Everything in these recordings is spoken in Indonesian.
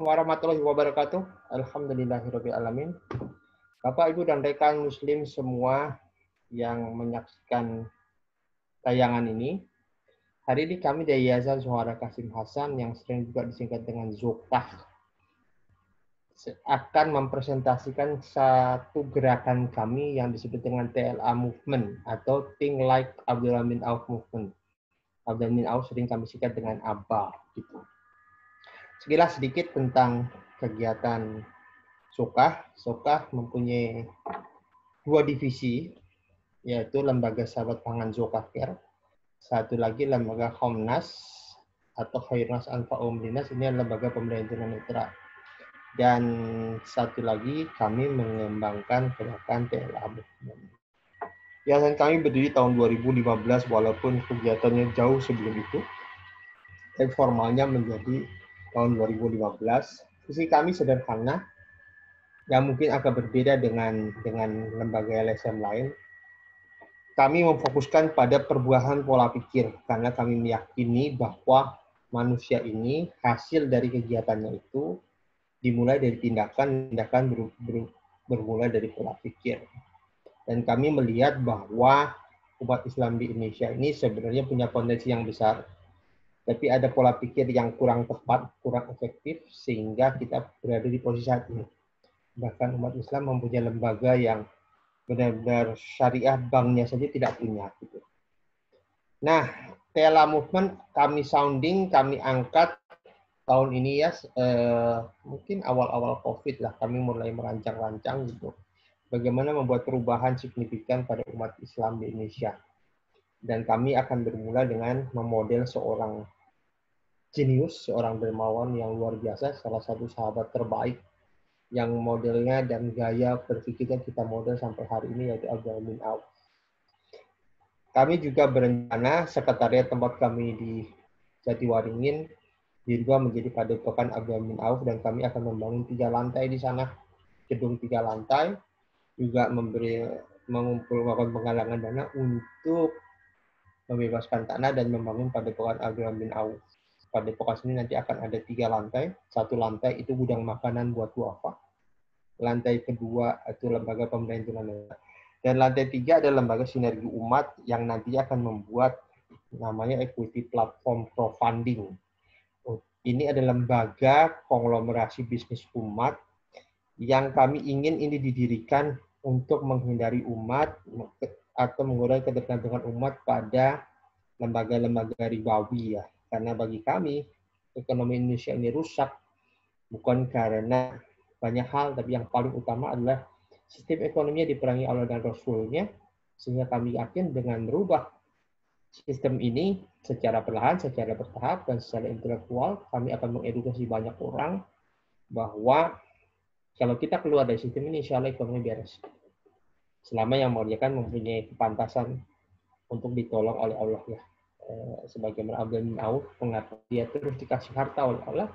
warahmatullahi wabarakatuh. Alhamdulillahirabbil alamin. Bapak, Ibu dan rekan muslim semua yang menyaksikan tayangan ini. Hari ini kami dari Yayasan Suara Kasim Hasan yang sering juga disingkat dengan Zokah akan mempresentasikan satu gerakan kami yang disebut dengan TLA Movement atau Think Like Abdul Amin Auf Movement. Abdul Amin Auf sering kami singkat dengan ABA gitu. Sekilas sedikit tentang kegiatan Zokah. Zokah mempunyai dua divisi, yaitu Lembaga Sahabat Pangan Zokah Care. Satu lagi Lembaga Khairnas atau Khairnas Anfa'um Linnas, ini lembaga pemerintah tunanetra. Dan satu lagi kami mengembangkan gerakan TLA Movement. Yayasan kami berdiri tahun 2015 walaupun kegiatannya jauh sebelum itu. Tapi formalnya menjadi tahun 2015. Visi kami sederhana, yang mungkin agak berbeda dengan lembaga LSM lain. Kami memfokuskan pada perubahan pola pikir, karena kami meyakini bahwa manusia ini hasil dari kegiatannya itu dimulai dari tindakan bermulai dari pola pikir. Dan kami melihat bahwa umat Islam di Indonesia ini sebenarnya punya potensi yang besar, tapi ada pola pikir yang kurang tepat, kurang efektif, sehingga kita berada di posisi saat ini. Bahkan umat Islam mempunyai lembaga yang benar-benar syariah, banknya saja tidak punya. Gitu. Nah, TLA Movement kami sounding, kami angkat tahun ini ya, mungkin awal-awal COVID lah, kami mulai merancang-rancang gitu. Bagaimana membuat perubahan signifikan pada umat Islam di Indonesia. Dan kami akan bermula dengan memodel seorang jenius, seorang dermawan yang luar biasa, salah satu sahabat terbaik yang modelnya dan gaya berpikirnya kita model sampai hari ini, yaitu Abdul Amin Auf. Kami juga berencana sekretariat tempat kami di Jatiwaringin dirubah menjadi Padepokan Abdul Amin Auf, dan kami akan membangun 3 lantai di sana, gedung 3 lantai, juga mengumpulkan penggalangan dana untuk membebaskan tanah dan membangun Padepokan Abdul Amin Auf. Padepokan ini nanti akan ada 3 lantai. 1 lantai itu gudang makanan buat duafa. Lantai kedua itu lembaga pemerintah tunanetra. Dan lantai 3 adalah lembaga sinergi umat yang nantinya akan membuat namanya equity platform crowdfunding. Ini adalah lembaga konglomerasi bisnis umat yang kami ingin ini didirikan untuk menghindari umat atau mengurangi ketergantungan umat pada lembaga-lembaga ribawi ya. Karena bagi kami, ekonomi Indonesia ini rusak bukan karena banyak hal, tapi yang paling utama adalah sistem ekonominya diperangi Allah dan Rasul-Nya, sehingga kami yakin dengan merubah sistem ini secara perlahan, secara bertahap, dan secara intelektual, kami akan mengedukasi banyak orang bahwa kalau kita keluar dari sistem ini, insya Allah ekonomi beres. Selama yang mengerjakan mempunyai kepantasan untuk ditolong oleh Allah ya. Sebagaimana Abdul Amin Auf mengatakan dia terus dikasih harta oleh Allah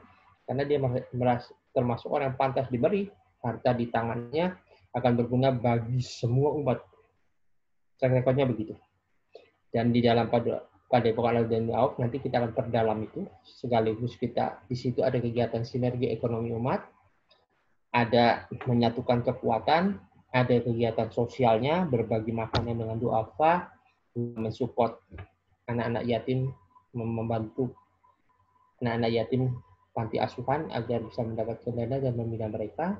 karena dia merasa termasuk orang yang pantas diberi harta di tangannya akan berguna bagi semua umat. Track record-nya begitu. Dan di dalam Padepokan Abdul Amin Auf nanti kita akan perdalam itu, sekaligus kita di situ ada kegiatan sinergi ekonomi umat, ada menyatukan kekuatan, ada kegiatan sosialnya, berbagi makanan dengan duafa, mensupport anak-anak yatim, membantu anak-anak yatim panti asuhan agar bisa mendapatkan dana dan membina mereka,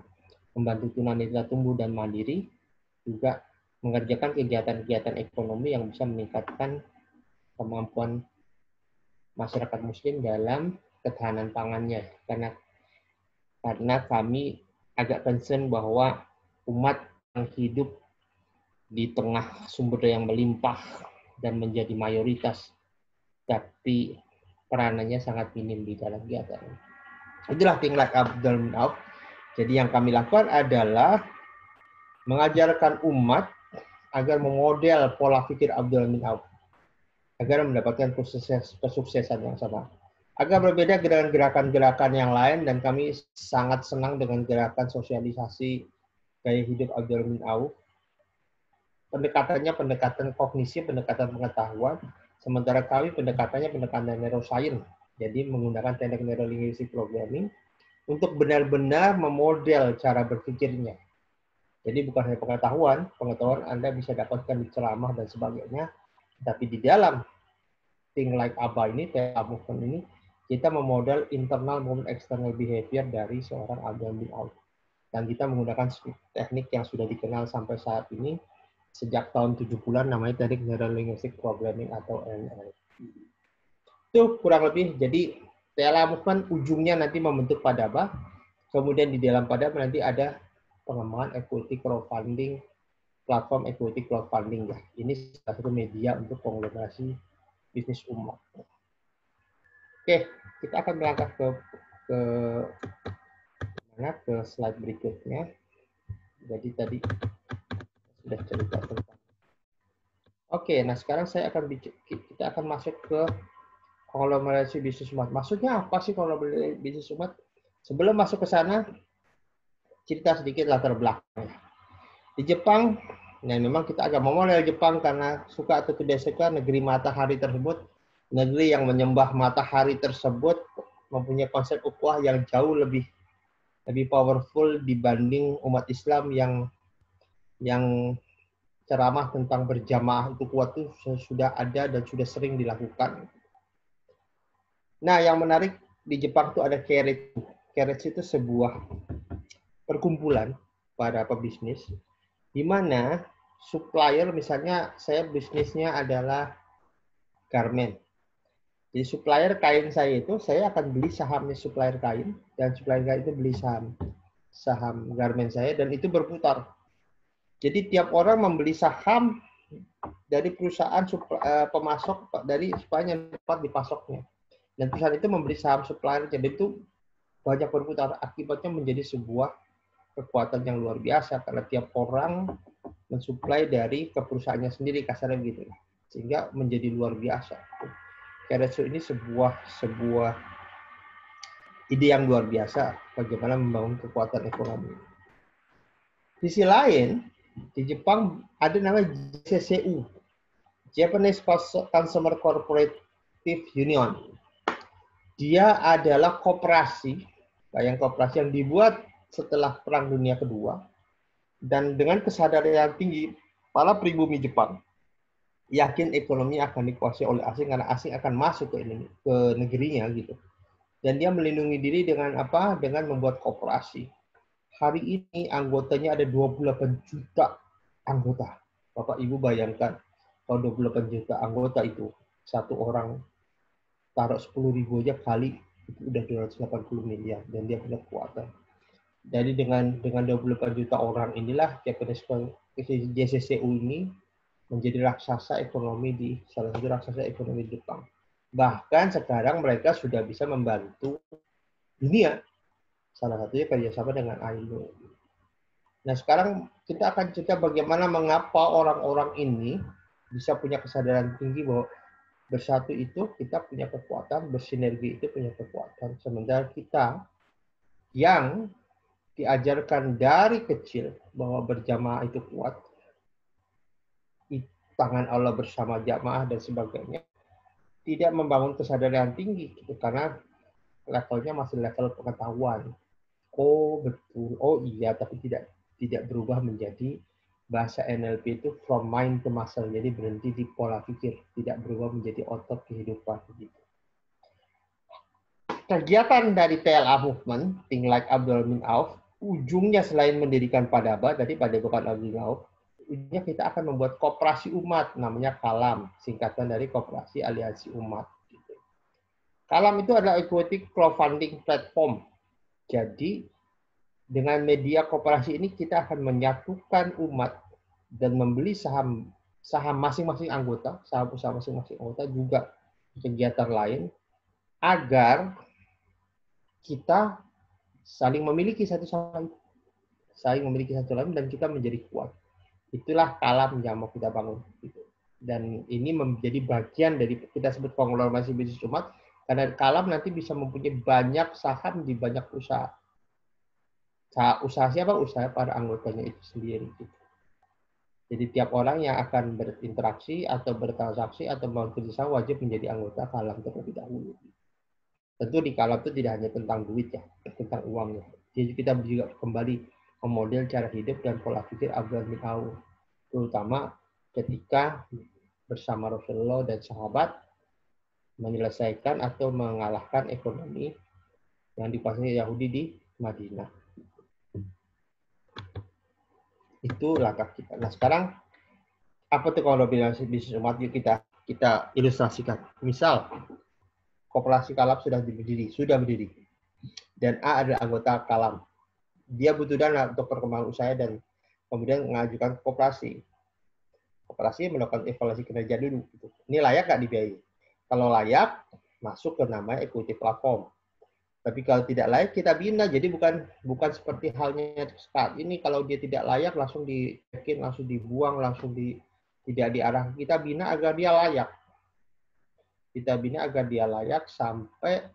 membantu tunanetra tumbuh dan mandiri, juga mengerjakan kegiatan-kegiatan ekonomi yang bisa meningkatkan kemampuan masyarakat muslim dalam ketahanan pangannya. Karena kami agak concern bahwa umat yang hidup di tengah sumber daya yang melimpah dan menjadi mayoritas, tapi peranannya sangat minim di dalam kegiatan. Itulah Think Like Abdul Amin Auf. Jadi yang kami lakukan adalah mengajarkan umat agar memodel pola pikir Abdul Amin Auf agar mendapatkan kesuksesan yang sama. Agak berbeda dengan gerakan-gerakan yang lain, dan kami sangat senang dengan gerakan sosialisasi gaya hidup Abdul Amin Auf. Pendekatannya pendekatan kognisi, pendekatan pengetahuan, sementara kami pendekatannya pendekatan neuroscience. Jadi menggunakan teknik neurolinguistic programming untuk benar-benar memodel cara berpikirnya. Jadi bukan hanya pengetahuan Anda bisa dapatkan di ceramah dan sebagainya, tapi di dalam Think Like ABBA ini, TLA movement ini, kita memodel internal maupun external behavior dari seorang Abraham bin Auf. Dan kita menggunakan teknik yang sudah dikenal sampai saat ini, sejak tahun 70-an, namanya teknik Neural Linguistic Programming atau NLP. Itu kurang lebih, jadi TLA movement ujungnya nanti membentuk Padaba, kemudian di dalam Padaba nanti ada pengembangan equity crowdfunding, platform equity crowdfunding ya. Ini salah satu media untuk konglomerasi bisnis umat. Oke, kita akan berangkat ke slide berikutnya. Jadi tadi sudah cerita tentang. Oke, nah sekarang kita akan masuk ke konglomerasi bisnis umat. Maksudnya apa sih konglomerasi bisnis umat? Sebelum masuk ke sana, cerita sedikit latar belakangnya. Di Jepang, nah memang kita agak memodel Jepang karena suka atau tidak suka negeri matahari tersebut, negeri yang menyembah matahari tersebut mempunyai konsep ukhuwah yang jauh lebih powerful dibanding umat Islam yang ceramah tentang berjamaah itu kuat itu sudah ada dan sudah sering dilakukan. Nah, yang menarik di Jepang itu ada Keiretsu. Keiretsu itu sebuah perkumpulan para pebisnis di mana supplier, misalnya saya bisnisnya adalah garment. Jadi supplier kain saya itu, saya akan beli sahamnya supplier kain, dan supplier kain itu beli saham garment saya, dan itu berputar. Jadi tiap orang membeli saham dari perusahaan pemasok dari supaya dapat dipasoknya. Dan perusahaan itu membeli saham supplier, jadi itu banyak berputar. Akibatnya menjadi sebuah kekuatan yang luar biasa karena tiap orang mensuplai dari ke perusahaannya sendiri, kasarnya gitu. Sehingga menjadi luar biasa. Keiretsu ini sebuah ide yang luar biasa bagaimana membangun kekuatan ekonomi. Di sisi lain, di Jepang ada namanya JCCU, Japanese Consumer Cooperative Union. Dia adalah koperasi, koperasi yang dibuat setelah Perang Dunia Kedua, dan dengan kesadaran yang tinggi, para pribumi Jepang yakin ekonomi akan dikuasai oleh asing karena asing akan masuk ke negerinya gitu. Dan dia melindungi diri dengan apa? Dengan membuat koperasi. Hari ini anggotanya ada 28 juta anggota. Bapak Ibu bayangkan, kalau 28 juta anggota itu, satu orang taruh 10.000 aja kali, itu udah 280 miliar. Dan dia punya kekuatan. Jadi dengan 28 juta orang inilah JCCU ini menjadi raksasa ekonomi salah satu raksasa ekonomi Jepang. Bahkan sekarang mereka sudah bisa membantu dunia. Salah satunya kerjasama dengan AINO. Nah sekarang kita akan cerita bagaimana mengapa orang-orang ini bisa punya kesadaran tinggi bahwa bersatu itu kita punya kekuatan, bersinergi itu punya kekuatan. Sementara kita yang diajarkan dari kecil bahwa berjamaah itu kuat, tangan Allah bersama jamaah dan sebagainya, tidak membangun kesadaran tinggi gitu, karena levelnya masih level pengetahuan. Oh betul, oh iya, tapi tidak berubah menjadi bahasa NLP itu from mind to muscle, jadi berhenti di pola pikir, tidak berubah menjadi otot kehidupan gitu. Kegiatan dari TLA movement, Think Like Abdul Auf, ujungnya selain mendirikan Padaba, tadi Padepokan Abdul Auf, ujungnya kita akan membuat koperasi umat, namanya KALAM, singkatan dari Koperasi Aliansi Umat. KALAM itu adalah equity crowdfunding platform. Jadi dengan media koperasi ini kita akan menyatukan umat dan membeli saham masing-masing anggota, saham usaha masing-masing anggota juga kegiatan lain, agar kita saling memiliki satu sama lain dan kita menjadi kuat. Itulah KALAM yang mau kita bangun. Dan ini menjadi bagian dari kita sebut konglomerasi bisnis umat, karena KALAM nanti bisa mempunyai banyak saham di banyak usaha. Usaha siapa? Usaha para anggotanya itu sendiri. Jadi tiap orang yang akan berinteraksi atau bertransaksi atau mau kerjasama wajib menjadi anggota KALAM terlebih dahulu. Tentu di Kalab itu tidak hanya tentang duit ya, tentang uangnya. Jadi kita juga kembali memodel cara hidup dan pola pikir Abdurrahman bin Auf, terutama ketika bersama Rasulullah dan sahabat menyelesaikan atau mengalahkan ekonomi yang dikuasai Yahudi di Madinah. Itu langkah kita. Nah sekarang apa tuh kalau bisnis umat, yuk kita ilustrasikan. Misal koperasi Kalab sudah berdiri dan A adalah anggota Kalab. Dia butuh dana untuk perkembangan usaha dan kemudian mengajukan ke koperasi. Koperasi melakukan evaluasi kinerja dulu. Ini layak nggak dibiayai? Kalau layak, masuk ke nama equity platform. Tapi kalau tidak layak, kita bina. Jadi bukan seperti halnya saat ini, kalau dia tidak layak langsung di-check-in, langsung dibuang, tidak diarah. Kita bina agar dia layak. Kita bina agar dia layak sampai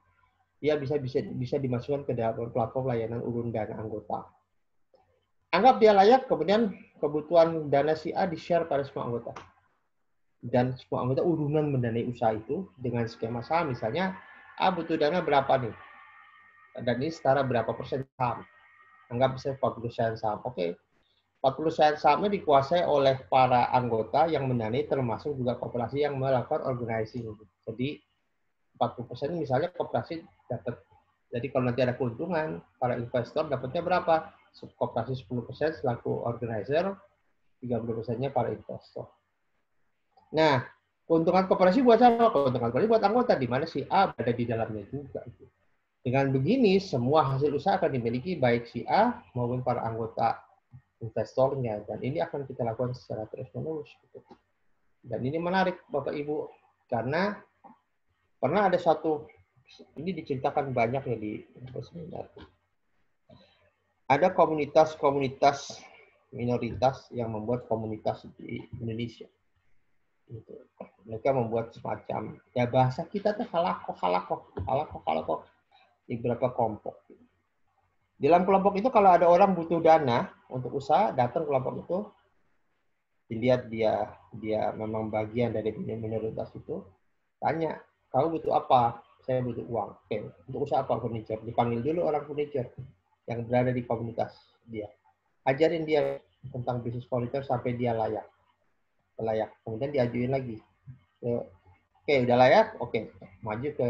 dia bisa dimasukkan ke dalam platform layanan urun dana anggota. Anggap dia layak, kemudian kebutuhan dana si A di-share pada semua anggota. Dan semua anggota urunan mendanai usaha itu dengan skema saham. Misalnya, A butuh dana berapa nih? Dan ini setara berapa persen saham. Anggap bisa 40% saham. Oke, 40% sahamnya dikuasai oleh para anggota yang mendanai, termasuk juga koperasi yang melakukan organizing. Jadi, 40% misalnya koperasi dapat. Jadi kalau nanti ada keuntungan, para investor dapatnya berapa? Koperasi 10% selaku organizer, 30%-nya para investor. Nah, keuntungan koperasi buat siapa? Keuntungan koperasi buat anggota, di mana si A berada di dalamnya juga. Dengan begini, semua hasil usaha akan dimiliki baik si A maupun para anggota investornya. Dan ini akan kita lakukan secara terus-menerus. Dan ini menarik, Bapak Ibu, karena pernah ada satu, ini diceritakan banyak ya di seminar. Ada komunitas-komunitas minoritas yang membuat komunitas di Indonesia. Mereka membuat semacam, ya bahasa kita tuh halakoh di beberapa kelompok. Di dalam kelompok itu kalau ada orang butuh dana untuk usaha, datang ke kelompok itu, dilihat dia memang bagian dari minoritas itu, tanya, kamu butuh apa? Saya butuh uang. Oke, untuk usaha apa? Furniture. Dipanggil dulu orang furniture yang berada di komunitas dia. Ajarin dia tentang bisnis furniture sampai dia layak. Kemudian diajuin lagi. Oke, udah layak? Oke, maju ke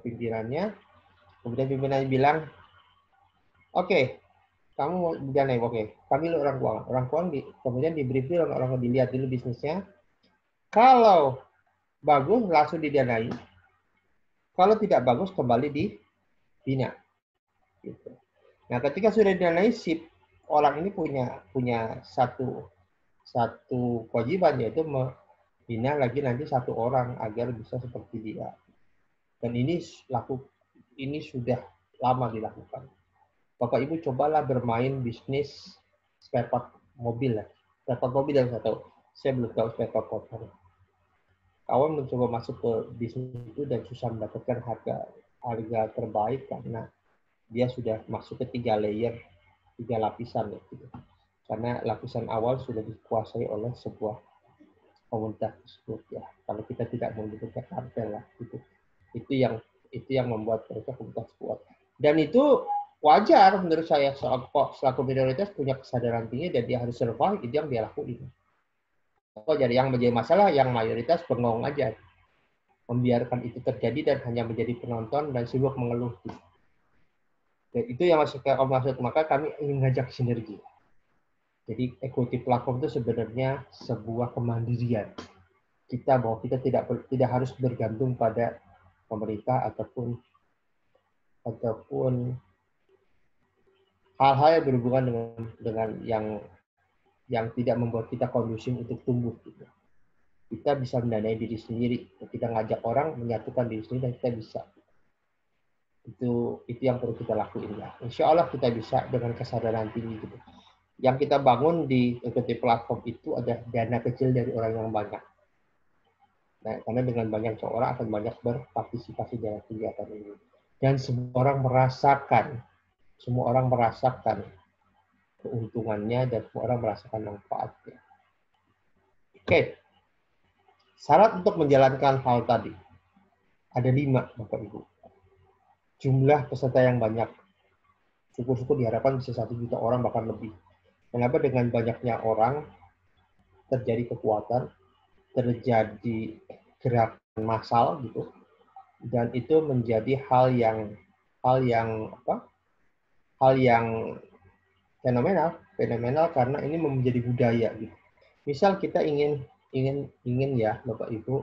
pimpinannya. Kemudian pimpinannya bilang, oke, kamu mau didanai? Oke, panggil orang keuangan. Orang keuangan kemudian diberi orang dilihat dulu bisnisnya. Kalau bagus, langsung didanai. Kalau tidak bagus, kembali dibina. Gitu. Nah, ketika sudah didanai, si orang ini punya satu kewajiban, yaitu membina lagi nanti satu orang agar bisa seperti dia. Dan ini sudah lama dilakukan. Bapak Ibu cobalah bermain bisnis spare part mobil lah. Spare part mobil yang saya tahu. Saya belum tahu spare part motor. Kawan mencoba masuk ke bisnis itu dan susah mendapatkan harga terbaik karena dia sudah masuk ke 3 lapisan ya, gitu. Karena lapisan awal sudah dikuasai oleh sebuah komunitas tersebut ya. Kalau kita tidak menyebutnya kartel lah, gitu. Itu yang membuat mereka komunitas kuat. Dan itu wajar menurut saya, selaku minoritas punya kesadaran tinggi dan dia harus survive, itu yang dia lakuin. Jadi yang menjadi masalah yang mayoritas bengong aja, membiarkan itu terjadi dan hanya menjadi penonton dan sibuk mengeluh. Dan itu yang maksud, maka kami ingin ngajak sinergi. Jadi equity platform itu sebenarnya sebuah kemandirian. Kita tidak harus bergantung pada pemerintah ataupun hal-hal yang berhubungan dengan yang tidak membuat kita kondusif untuk tumbuh. Gitu. Kita bisa mendanai diri sendiri. Kita ngajak orang menyatukan diri sendiri dan kita bisa. Itu yang perlu kita lakuin ya. Insya Allah kita bisa dengan kesadaran tinggi gitu. Yang kita bangun di equity platform itu ada dana kecil dari orang yang banyak. Nah, karena dengan banyak orang akan banyak berpartisipasi dalam kegiatan ini. Dan semua orang merasakan keuntungannya dan semua orang merasakan manfaatnya. Oke. Syarat untuk menjalankan hal tadi ada 5, Bapak Ibu. jumlah peserta yang banyak. Syukur-syukur diharapkan bisa 1 juta orang bahkan lebih. Kenapa? Dengan banyaknya orang terjadi kekuatan, terjadi gerakan massal gitu, dan itu menjadi hal yang fenomenal karena ini menjadi budaya gitu. Misal kita ingin ya Bapak Ibu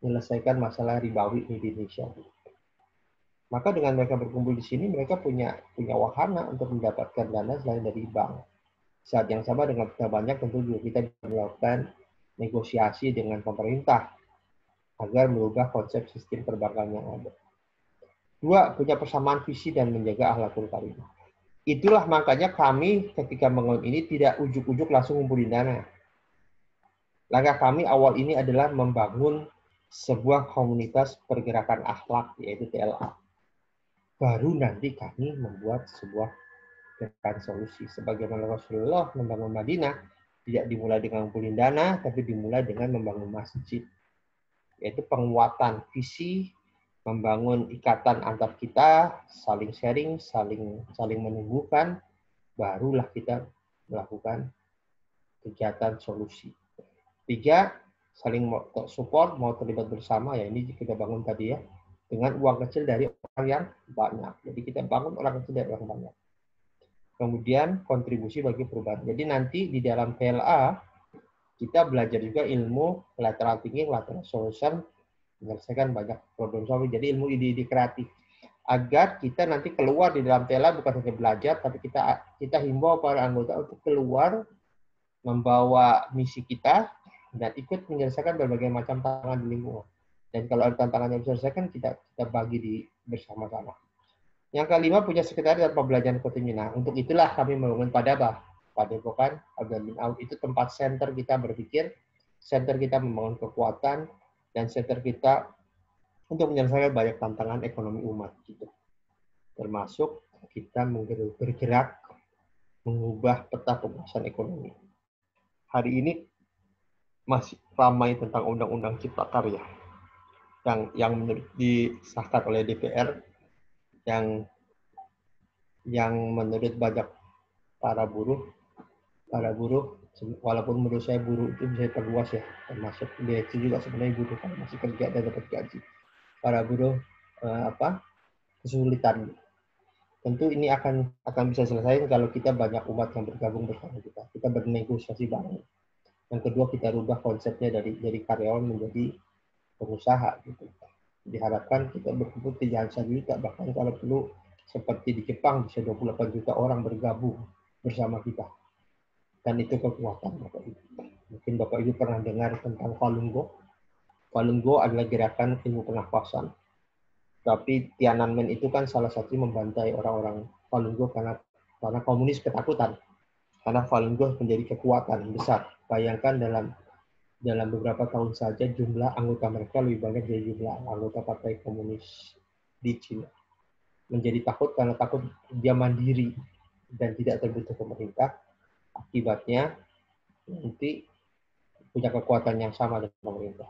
menyelesaikan masalah ribawi di Indonesia. Maka dengan mereka berkumpul di sini, mereka punya wahana untuk mendapatkan dana selain dari bank. Saat yang sama dengan kita banyak, tentu juga kita melakukan negosiasi dengan pemerintah agar merubah konsep sistem perbankan yang ada. 2, punya persamaan visi dan menjaga akhlakul karimah. Itulah makanya kami ketika membangun ini tidak ujuk-ujuk langsung ngumpulin dana. Langkah kami awal ini adalah membangun sebuah komunitas pergerakan akhlak, yaitu TLA. Baru nanti kami membuat sebuah gerakan solusi. Sebagaimana Rasulullah membangun Madinah, tidak dimulai dengan ngumpulin dana, tapi dimulai dengan membangun masjid. Yaitu penguatan visi, membangun ikatan antar kita, saling sharing, saling menumbuhkan, barulah kita melakukan kegiatan solusi. 3, saling support, mau terlibat bersama, ya ini kita bangun tadi ya, dengan uang kecil dari orang yang banyak. Jadi kita bangun orang kecil dari orang banyak. Kemudian kontribusi bagi perubahan. Jadi nanti di dalam PLA kita belajar juga ilmu lateral thinking, lateral solution, menyelesaikan banyak problem solving. Jadi ilmu ide-ide kreatif. Agar kita nanti keluar di dalam PLA bukan hanya belajar, tapi kita himbau para anggota untuk keluar membawa misi kita dan ikut menyelesaikan berbagai macam tantangan di lingkungan. Dan kalau ada tantangan yang diselesaikan, kita bagi bersama-sama. Yang kelima, punya sekretariat pembelajaran kontinu. Nah, untuk itulah kami membangun Padepokan Abdul Amin Auf. Itu tempat center kita berpikir, center kita membangun kekuatan, dan center kita untuk menyelesaikan banyak tantangan ekonomi umat. Gitu. Termasuk kita bergerak mengubah peta pembahasan ekonomi. Hari ini masih ramai tentang Undang-Undang Cipta Karya yang disahkan oleh DPR, yang menurut banyak para buruh, walaupun menurut saya buruh itu bisa terluas ya, termasuk direksi juga sebenarnya buruh kan masih kerja dan dapat gaji. Para buruh kesulitan. Tentu ini akan bisa selesai kalau kita banyak umat yang bergabung bersama kita. Kita bernegosiasi bareng. Yang kedua, kita rubah konsepnya dari karyawan menjadi pengusaha gitu. Diharapkan kita berkumpul 3 juta, bahkan kalau perlu seperti di Jepang bisa 28 juta orang bergabung bersama kita. Dan itu kekuatan Bapak Ibu. Mungkin Bapak Ibu pernah dengar tentang Falun Gong. Falun Gong adalah gerakan ilmu pernapasan. Tapi Tiananmen itu kan salah satu membantai orang-orang Falun Gong karena komunis ketakutan. Karena Falun Gong menjadi kekuatan besar. Bayangkan dalam beberapa tahun saja jumlah anggota mereka lebih banyak dari jumlah anggota Partai Komunis di Cina. Menjadi takut karena takut dia mandiri dan tidak terbutuh pemerintah. Akibatnya nanti punya kekuatan yang sama dengan pemerintah.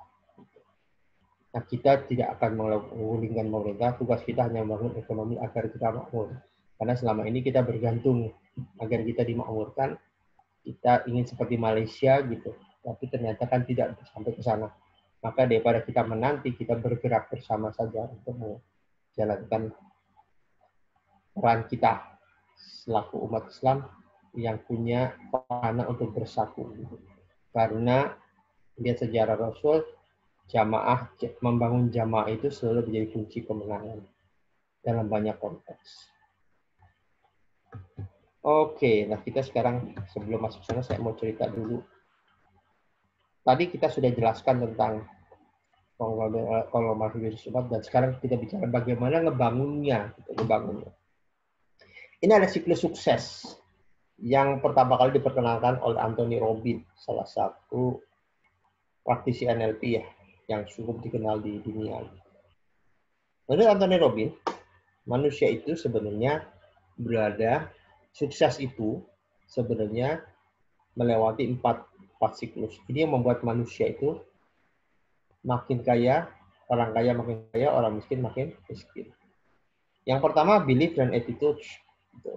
Nah, kita tidak akan menggulingkan pemerintah, tugas kita hanya membangun ekonomi agar kita makmur. Karena selama ini kita bergantung agar kita dimakmurkan, kita ingin seperti Malaysia gitu, tapi ternyata kan tidak sampai ke sana. Maka daripada kita menanti, kita bergerak bersama saja untuk menjalankan peran kita selaku umat Islam yang punya peranan untuk bersatu. Karena lihat sejarah Rasul, membangun jamaah itu selalu menjadi kunci kemenangan dalam banyak konteks. Oke, nah kita sekarang sebelum masuk sana saya mau cerita dulu. Tadi kita sudah jelaskan tentang konglomerasi umat dan sekarang kita bicara bagaimana ngebangunnya. Ini ada siklus sukses yang pertama kali diperkenalkan oleh Anthony Robbins, salah satu praktisi NLP ya, yang cukup dikenal di dunia. Menurut Anthony Robbins, manusia itu sebenarnya sukses itu sebenarnya melewati 4 siklus. Ini yang membuat manusia itu makin kaya, orang kaya makin kaya, orang miskin makin miskin. Yang pertama, belief dan attitude. Gitu.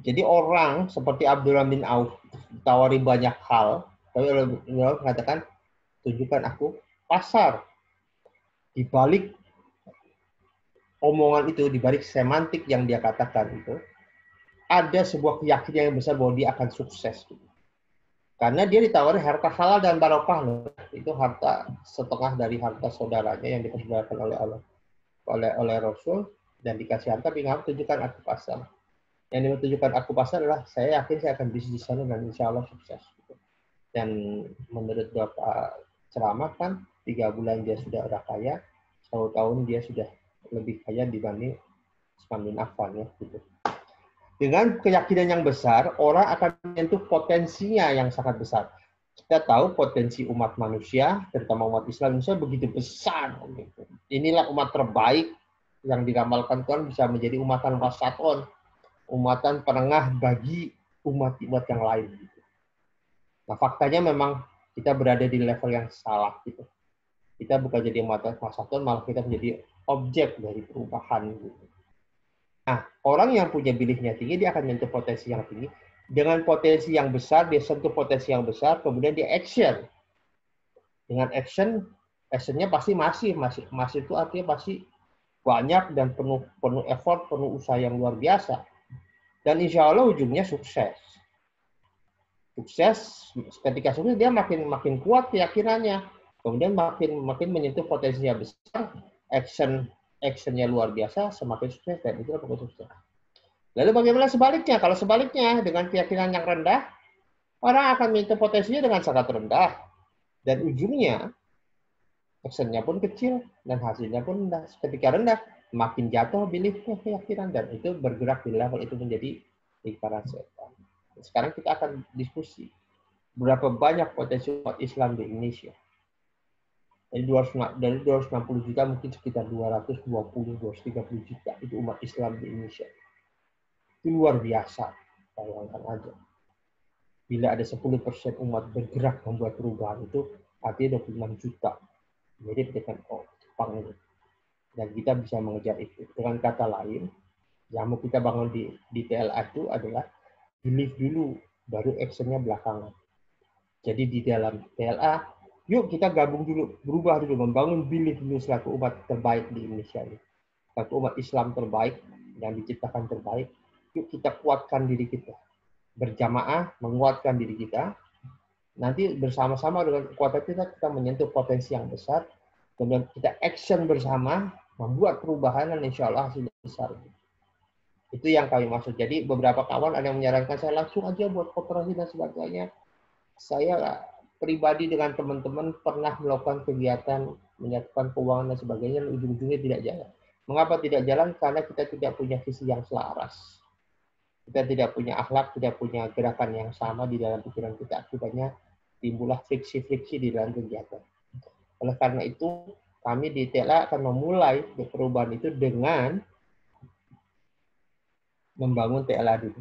Jadi orang seperti Abdurrahman bin Auf ditawari banyak hal, tapi Allah mengatakan, tunjukkan aku pasar. Di balik omongan itu, di balik semantik yang dia katakan itu, ada sebuah keyakinan yang besar bahwa dia akan sukses. Karena dia ditawari harta halal dan barokah loh. Itu harta setengah dari harta saudaranya yang dipersembahkan oleh Allah, oleh Rasul, dan dikasih harta, tapi tunjukkan aku pasar. Yang ditunjukkan aku pasar adalah saya yakin saya akan bisnis di sana dan insya Allah sukses. Dan menurut beberapa ceramah kan 3 bulan dia sudah kaya, 1 tahun dia sudah lebih kaya dibanding Utsman bin Affan ya gitu. Dengan keyakinan yang besar, orang akan menyentuh potensinya yang sangat besar. Kita tahu potensi umat manusia, terutama umat Islam Indonesia begitu besar. Inilah umat terbaik yang diramalkan Tuhan bisa menjadi umatan wasaton, umatan penengah bagi umat-umat yang lain. Nah, faktanya memang kita berada di level yang salah gitu. Kita bukan jadi umatan wasaton, malah kita menjadi objek dari perubahan gitu. Nah, orang yang punya beliefnya tinggi, dia akan menyentuh potensi yang tinggi. Dengan potensi yang besar, dia sentuh potensi yang besar, kemudian dia action. Dengan actionnya pasti masih itu artinya pasti banyak dan penuh effort, penuh usaha yang luar biasa. Dan insya Allah ujungnya sukses. Sukses, ketika sukses dia makin kuat keyakinannya. Kemudian makin menyentuh potensinya besar, actionnya luar biasa, semakin sukses dan itu adalah sukses. Lalu bagaimana sebaliknya? Kalau sebaliknya dengan keyakinan yang rendah, orang akan menyentuh potensinya dengan sangat rendah. Dan ujungnya, actionnya pun kecil dan hasilnya pun rendah. Ketika rendah, makin jatuh beliefnya keyakinan dan itu bergerak di level itu menjadi lingkaran setan. Sekarang kita akan diskusi berapa banyak potensi umat Islam di Indonesia. Dari 260 juta mungkin sekitar 220-230 juta itu umat Islam di Indonesia. Itu luar biasa, bayangkan aja. Bila ada 10% umat bergerak membuat perubahan itu artinya 26 juta. Jadi dengan Jepang ini. Dan kita bisa mengejar itu. Dengan kata lain, yang mau kita bangun di TLA itu adalah belief dulu, baru actionnya belakangan. Jadi di dalam TLA, yuk kita gabung dulu, berubah dulu, membangun belief dulu selaku umat terbaik di Indonesia ini. Selaku umat Islam terbaik, yang diciptakan terbaik, yuk kita kuatkan diri kita. Berjamaah, menguatkan diri kita. Nanti bersama-sama dengan kekuatan kita menyentuh potensi yang besar. Kemudian kita action bersama, membuat perubahan dan insya Allah hasilnya besar. Itu yang kami maksud. Jadi beberapa kawan ada yang menyarankan saya langsung aja buat koperasi dan sebagainya. Saya pribadi dengan teman-teman pernah melakukan kegiatan menyatukan keuangan dan sebagainya, dan ujung-ujungnya tidak jalan. Mengapa tidak jalan? Karena kita tidak punya visi yang selaras. Kita tidak punya akhlak, tidak punya gerakan yang sama di dalam pikiran kita. Akibatnya timbullah friksi-friksi di dalam kegiatan. Oleh karena itu, kami di TLA akan memulai perubahan itu dengan membangun TLA dulu.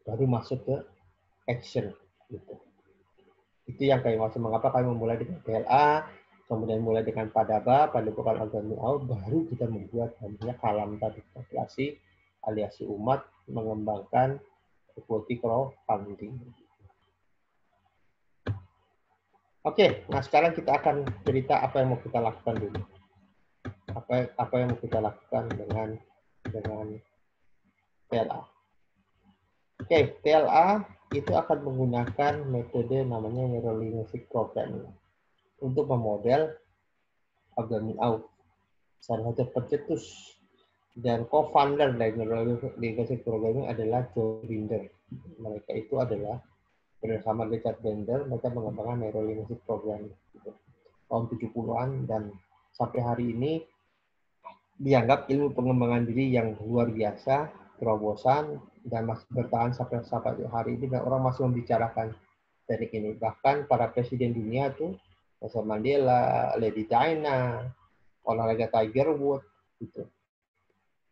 Baru masuk ke action. Gitu. Itu yang kami maksud. Mengapa kami memulai dengan TLA, kemudian mulai dengan Padaba, Padepokan Abdurrahman Auf, baru kita membuat namanya Kalam Tadukasi, aliasi umat, mengembangkan equity crowdfunding. Oke, nah sekarang kita akan cerita apa yang mau kita lakukan dulu. Apa yang mau kita lakukan dengan TLA. Oke, TLA itu akan menggunakan metode namanya Neurolinguistic Programming untuk memodel Abdurrahman Auf, salah satu pencetus dan co-founder dari Neurolinguistic Programming adalah Joe Binder. Mereka itu adalah bersama Richard Bender, mereka mengembangkan Neurolinguistic Programming tahun 70-an dan sampai hari ini dianggap ilmu pengembangan diri yang luar biasa, terobosan, dan masih bertahan sampai hari ini dan orang masih membicarakan teknik ini. Bahkan para presiden dunia tuh, Nelson Mandela, Lady Diana, olahraga Tiger Woods, gitu.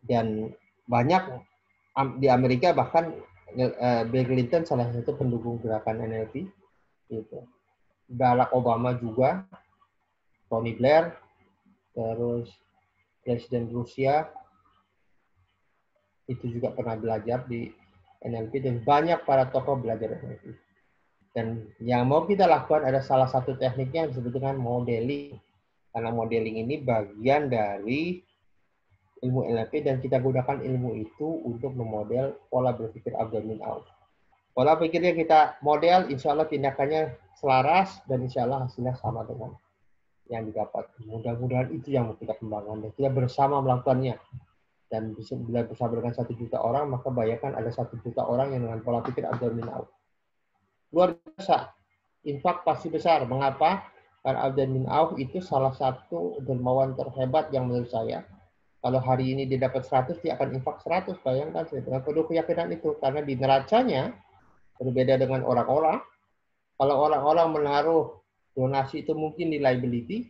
Dan banyak di Amerika bahkan Bill Clinton salah satu pendukung gerakan NLP, gitu. Barack Obama juga, Tony Blair, terus Presiden Rusia, itu juga pernah belajar di NLP dan banyak para tokoh belajar NLP. Dan yang mau kita lakukan ada salah satu tekniknya yang disebut dengan modeling. Karena modeling ini bagian dari ilmu NLP dan kita gunakan ilmu itu untuk memodel pola berpikir Abdul-Min-Auf. Pola pikirnya kita model, insya Allah tindakannya selaras dan insya Allah hasilnya sama dengan yang didapat. Mudah-mudahan itu yang mau kita kembangkan dan kita bersama melakukannya. Dan bila bersama dengan 1 juta orang, maka bayangkan ada 1 juta orang yang dengan pola pikir Abdul-Min-Auf. Luar biasa. Infak pasti besar. Mengapa? Karena Abdul-Min-Auf itu salah satu dermawan terhebat yang menurut saya. Kalau hari ini dia dapat 100, dia akan infak 100. Bayangkan dengan penuh keyakinan itu. Karena di neracanya, berbeda dengan orang-orang. Kalau orang-orang menaruh donasi itu mungkin di liability,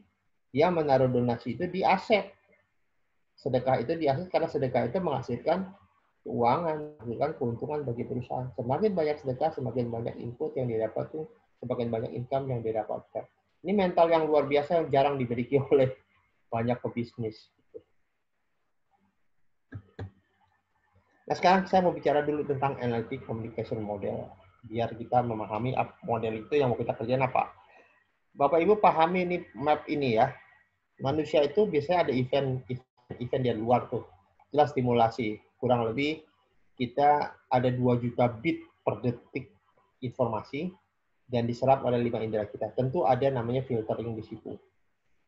dia menaruh donasi itu di aset. Sedekah itu di aset karena sedekah itu menghasilkan keuangan, menghasilkan keuntungan bagi perusahaan. Semakin banyak sedekah, semakin banyak input yang didapatkan, semakin banyak income yang didapatkan. Ini mental yang luar biasa yang jarang dimiliki oleh banyak pebisnis. Nah, sekarang saya mau bicara dulu tentang NLP Communication Model. Biar kita memahami model itu yang mau kita kerjain apa. Bapak Ibu pahami ini map ini ya. Manusia itu biasanya ada event di luar tuh. Itulah stimulasi. Kurang lebih kita ada 2 juta bit per detik informasi dan diserap oleh 5 indera kita. Tentu ada namanya filtering di situ.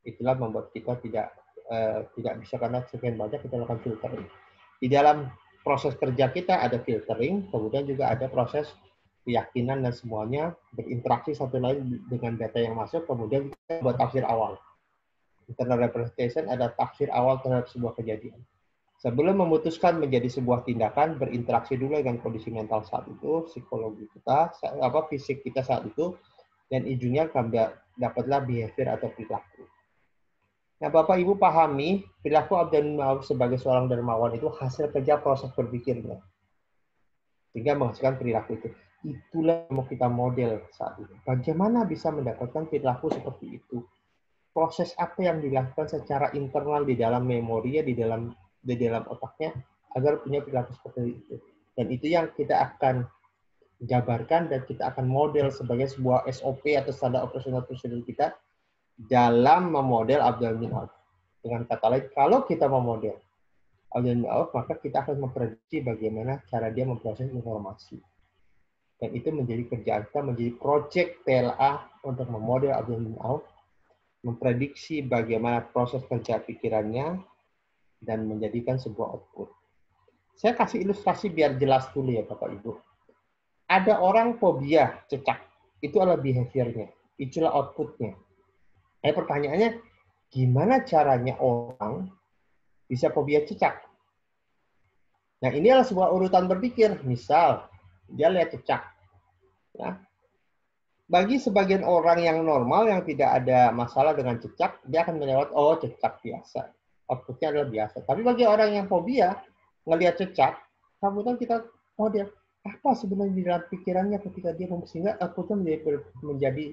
Itulah membuat kita tidak bisa karena sekian banyak kita lakukan filtering. Di dalam proses kerja kita ada filtering, kemudian juga ada proses keyakinan dan semuanya berinteraksi satu lain dengan data yang masuk, kemudian kita buat tafsir awal. Internal representation ada tafsir awal terhadap sebuah kejadian. Sebelum memutuskan menjadi sebuah tindakan, berinteraksi dulu dengan kondisi mental saat itu, psikologi kita, fisik kita saat itu, dan ujungnya dapatlah behavior atau perilaku. Nah, Bapak Ibu pahami, perilaku Abdul-Min-Auf sebagai seorang dermawan itu hasil kerja proses berpikirnya. Sehingga menghasilkan perilaku itu. Itulah yang mau kita model saat ini. Bagaimana bisa mendapatkan perilaku seperti itu? Proses apa yang dilakukan secara internal di dalam memorinya, di dalam otaknya, agar punya perilaku seperti itu. Dan itu yang kita akan jabarkan dan kita akan model sebagai sebuah SOP atau standar operasional prosedur kita dalam memodel Abdul-Min-Auf. Dengan kata lain, kalau kita memodel Abdul-Min-Auf, maka kita akan memprediksi bagaimana cara dia memproses informasi. Dan itu menjadi kerjaan kita, menjadi proyek TLA untuk memodel Abdul-Min-Auf, memprediksi bagaimana proses kerja pikirannya, dan menjadikan sebuah output. Saya kasih ilustrasi biar jelas dulu ya Bapak Ibu. Ada orang fobia cecak, itu adalah behaviornya, itulah outputnya. Pertanyaannya, gimana caranya orang bisa fobia cecak? Nah, ini adalah sebuah urutan berpikir. Misal, dia lihat cecak. Ya. Bagi sebagian orang yang normal, yang tidak ada masalah dengan cecak, dia akan melewat, oh cecak biasa. Outputnya adalah biasa. Tapi bagi orang yang fobia, ngelihat cecak, kemudian kita model, apa sebenarnya di dalam pikirannya ketika dia sehingga outputnya menjadi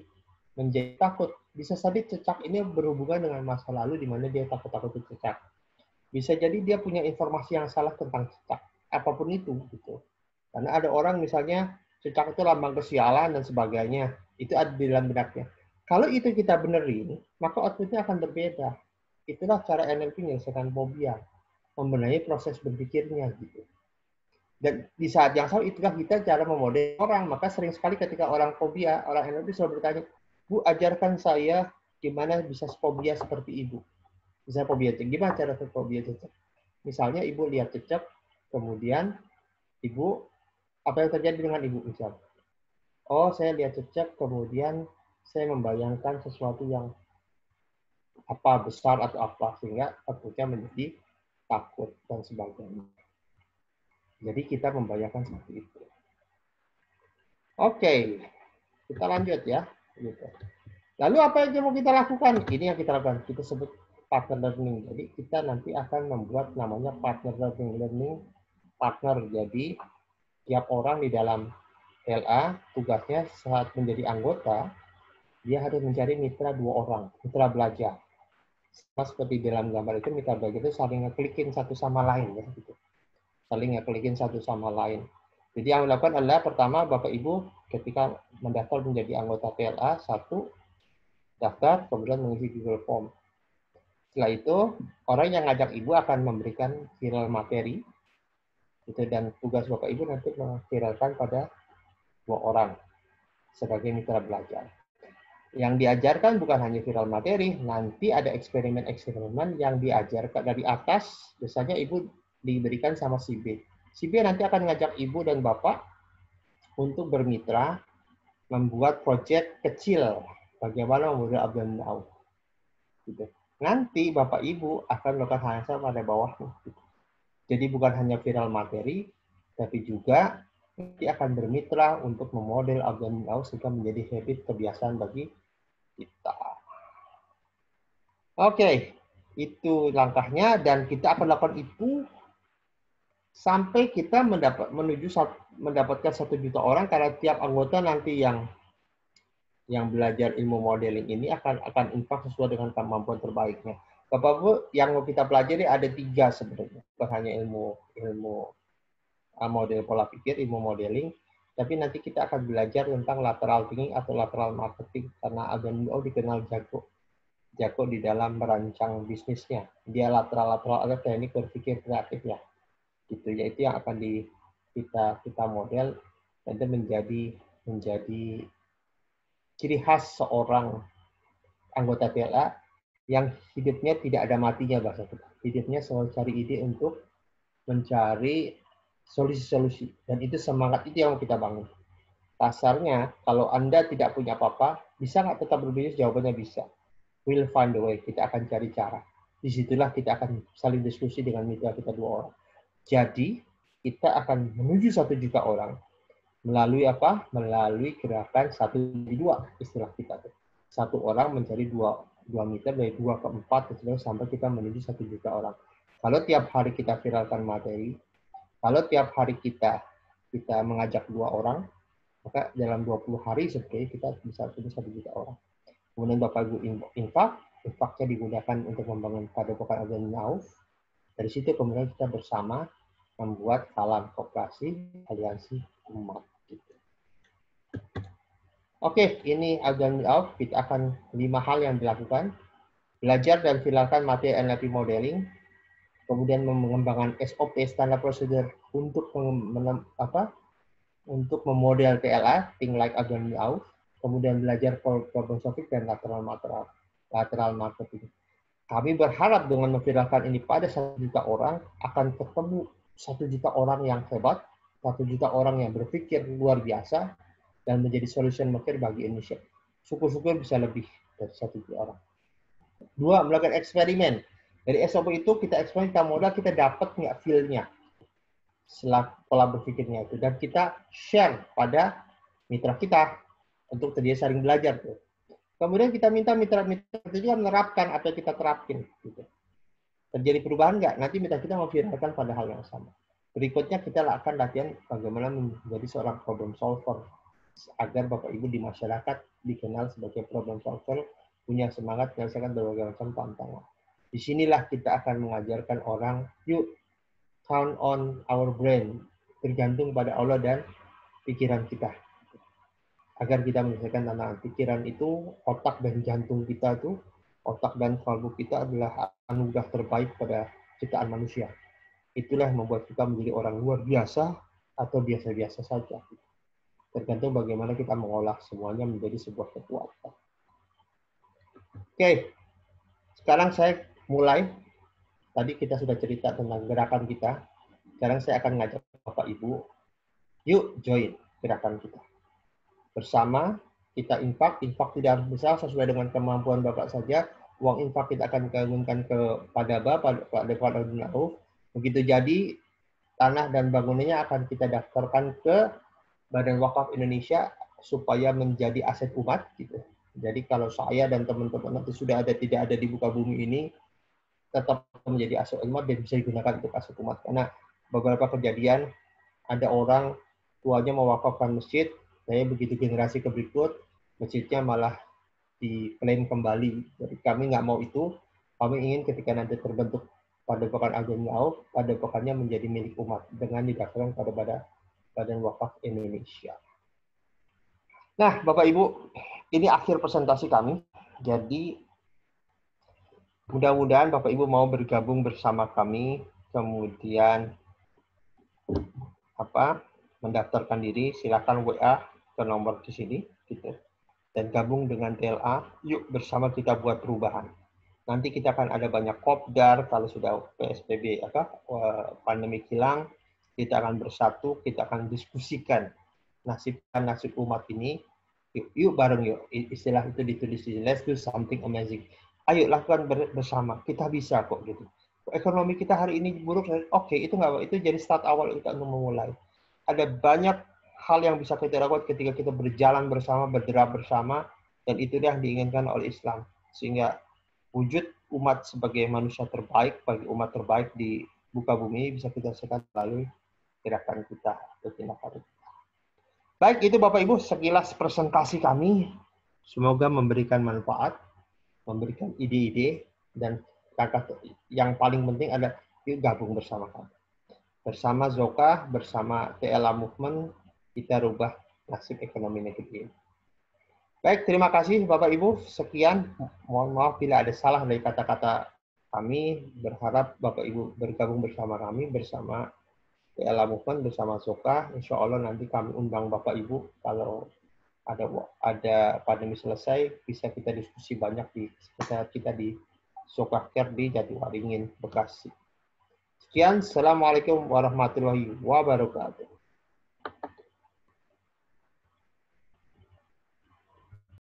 takut. Bisa saja cecak ini berhubungan dengan masa lalu di mana dia takut cecak. Bisa jadi dia punya informasi yang salah tentang cecak, apapun itu gitu. Karena ada orang misalnya cecak itu lambang kesialan dan sebagainya, itu ada di dalam benaknya. Kalau itu kita benerin, maka outputnya akan berbeda. Itulah cara NLP menyelesaikan fobia, membenahi proses berpikirnya gitu. Dan di saat yang sama itulah kita cara memodel orang. Maka sering sekali ketika orang fobia, orang NLP selalu bertanya, Bu, ajarkan saya gimana bisa fobia seperti Ibu. Bisa fobia cecak. Gimana cara fobia cecak? Misalnya Ibu lihat cecak, kemudian Ibu, apa yang terjadi dengan Ibu misalnya? Oh, saya lihat cecak, kemudian saya membayangkan sesuatu yang apa besar atau apa, sehingga outputnya menjadi takut dan sebagainya. Jadi kita membayangkan seperti itu. Oke, kita lanjut ya. Gitu. Lalu apa yang mau kita lakukan? Ini yang kita lakukan. Kita sebut partner learning. Jadi kita nanti akan membuat namanya partner learning partner. Jadi tiap orang di dalam LA tugasnya saat menjadi anggota, dia harus mencari mitra 2 orang, mitra belajar. Seperti dalam gambar itu, mitra belajar itu saling ngeklikin satu sama lain. Ya, gitu. saling ngeklikin satu sama lain. Jadi yang dilakukan adalah pertama Bapak Ibu ketika mendaftar menjadi anggota TLA, satu daftar, kemudian mengisi Google Form. Setelah itu orang yang ngajak Ibu akan memberikan viral materi, gitu, dan tugas Bapak Ibu nanti memviralkan pada 2 orang sebagai mitra belajar. Yang diajarkan bukan hanya viral materi, nanti ada eksperimen-eksperimen yang diajarkan dari atas, biasanya Ibu diberikan sama si B. Si B nanti akan ngajak Ibu dan Bapak untuk bermitra, membuat proyek kecil, bagaimana memodel abdominal out. Gitu. Nanti Bapak Ibu akan melakukan hal yang sama pada bawahnya. Gitu. Jadi bukan hanya viral materi, tapi juga nanti akan bermitra untuk memodel abdominal out sehingga menjadi habit kebiasaan bagi kita. Oke, itu langkahnya dan kita akan lakukan itu sampai kita mendapatkan 1 juta orang, karena tiap anggota nanti yang belajar ilmu modeling ini akan infak sesuai dengan kemampuan terbaiknya. Bapak Bu, yang mau kita pelajari ada 3 sebenarnya, bukan hanya ilmu model pola pikir, ilmu modeling, tapi nanti kita akan belajar tentang lateral thinking atau lateral marketing, karena Agamio dikenal jago di dalam merancang bisnisnya. Dia lateral ada teknik berpikir kreatif ya. Gitu, yaitu yang akan kita model dan itu menjadi ciri khas seorang anggota TLA yang hidupnya tidak ada matinya, bahasa kita. Hidupnya selalu cari ide untuk mencari solusi-solusi, dan itu semangat itu yang kita bangun. Dasarnya, kalau Anda tidak punya apa-apa, bisa nggak tetap berbisnis? Jawabannya bisa. We'll find a way. Kita akan cari cara. Disitulah kita akan saling diskusi dengan mitra kita 2 orang. Jadi, kita akan menuju 1 juta orang. Melalui apa? Melalui gerakan 1-2, istilah kita. 1 orang mencari 2 mitra, dari 2 ke 4, sampai kita menuju 1 juta orang. Kalau tiap hari kita viralkan materi, kalau tiap hari kita mengajak 2 orang, maka dalam 20 hari sebenarnya kita bisa punya 1 juta orang. Kemudian Bapak Ibu infaknya digunakan untuk membangun padepokan abdominal. Dari situ kemudian kita bersama membuat Salam Koperasi Aliansi Umat. Gitu. Oke, ini abdominal. Kita akan 5 hal yang dilakukan. Belajar dan viralkan materi NLP modeling. Kemudian mengembangkan SOP, standar prosedur untuk memodel TLA, think like abdominal. Kemudian belajar problem solving dan lateral marketing. Kami berharap dengan memviralkan ini pada 1 juta orang, akan ketemu 1 juta orang yang hebat, 1 juta orang yang berpikir luar biasa, dan menjadi solution maker bagi Indonesia. Syukur-syukur bisa lebih dari 1 juta orang. 2, melakukan eksperimen. Dari SOP itu kita eksperimen, kita modal, kita dapat nggak feel-nya. Setelah pola berpikirnya itu. Dan kita share pada mitra kita untuk terjadi saling belajar. Tuh. Kemudian kita minta mitra-mitra itu juga menerapkan apa yang kita terapin. Gitu. Terjadi perubahan nggak? Nanti mitra kita memviralkan pada hal yang sama. Berikutnya kita akan latihan bagaimana menjadi seorang problem solver. Agar Bapak Ibu di masyarakat dikenal sebagai problem solver, punya semangat menyelesaikan berbagai macam tantangan. Disinilah kita akan mengajarkan orang, yuk count on our brain, tergantung pada Allah dan pikiran kita. Agar kita menyelesaikan tantangan. Pikiran itu, otak dan jantung kita itu, otak dan kalbu kita adalah anugerah terbaik pada ciptaan manusia. Itulah yang membuat kita menjadi orang luar biasa atau biasa-biasa saja. Tergantung bagaimana kita mengolah semuanya menjadi sebuah kekuatan. Oke, sekarang saya mulai. Tadi kita sudah cerita tentang gerakan kita. Sekarang saya akan ngajak Bapak Ibu, yuk join gerakan kita. Bersama kita infak tidak harus besar, sesuai dengan kemampuan Bapak saja. Uang infak kita akan gabungkan kepada Bapak, pada Abdul. Begitu jadi, tanah dan bangunannya akan kita daftarkan ke Badan Wakaf Indonesia supaya menjadi aset umat. Gitu. Jadi kalau saya dan teman-teman nanti sudah tidak ada di muka bumi ini, tetap menjadi aset umat dan bisa digunakan untuk aset umat. Karena beberapa kejadian, ada orang tuanya mewakafkan masjid, saya begitu generasi ke berikut, masjidnya malah diklaim kembali. Jadi kami nggak mau itu, kami ingin ketika nanti terbentuk Padepokan Abdul Mumin Auf, padepokannya menjadi milik umat dengan didaftarkan pada Badan Wakaf Indonesia. Nah, Bapak Ibu, ini akhir presentasi kami. Jadi, mudah-mudahan Bapak Ibu mau bergabung bersama kami, kemudian mendaftarkan diri, silakan WA ke nomor di sini, gitu. Dan gabung dengan TLA, yuk bersama kita buat perubahan. Nanti kita akan ada banyak kopdar kalau sudah PSBB pandemi hilang, kita akan bersatu, kita akan diskusikan nasib umat ini. Yuk bareng yuk, istilah itu ditulis di let's do something amazing. Ayo lakukan bersama, kita bisa kok gitu. Ekonomi kita hari ini buruk, oke, itu nggak apa, itu jadi start awal kita untuk memulai. Ada banyak hal yang bisa kita lakukan ketika kita berjalan bersama, bergerak bersama, dan itu yang diinginkan oleh Islam. Sehingga wujud umat sebagai manusia terbaik, bagi umat terbaik di muka bumi bisa kita sekat melalui gerakan kita, atau tindakan kita. Baik, itu Bapak Ibu sekilas presentasi kami. Semoga memberikan manfaat, memberikan ide-ide, dan yang paling penting ada yuk gabung bersama kami. Bersama Zoka, bersama TLA Movement, kita rubah nasib ekonomi negeri ini. Baik, terima kasih Bapak Ibu. Sekian. Mohon maaf bila ada salah dari kata-kata kami. Berharap Bapak Ibu bergabung bersama kami, bersama TLA Movement, bersama Zoka. Insya Allah nanti kami undang Bapak Ibu kalau ada pandemi selesai, bisa kita diskusi banyak di sekitar kita di Zoka Care di Jatiwaringin, Bekasi. Sekian. Assalamualaikum warahmatullahi wabarakatuh.